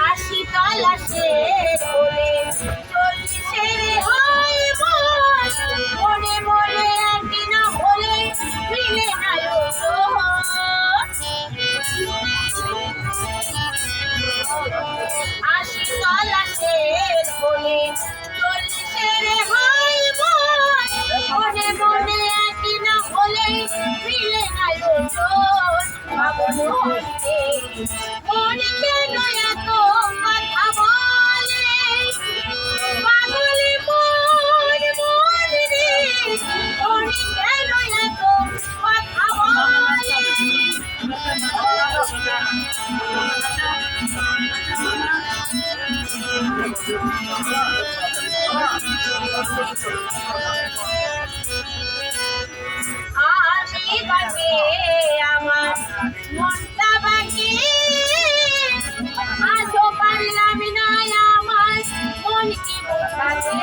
আশি তলাশের কোলে চলছে রে হয় মন, মনে মনে একই না হলে মিলে না লোক। আশি তলাশের কোলে চলছে রে হয় মন, মনে মনে একই না হলে মিলে না লোক। পাগল হইতে মন কেন এত কথা বলে, পাগলি মন মন রে মন কেন এত কথা বলে। আমি বাকি আমার মনটা বাকি, আজও পারলাম না আমার মন কি বোঝাতে।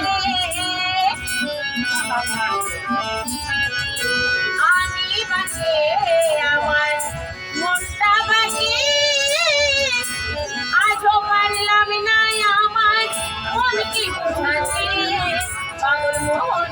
আমি বাকি আমার মনটা বাকি, আজও পারলাম না আমার মন কি বোঝাতে। পাগল মন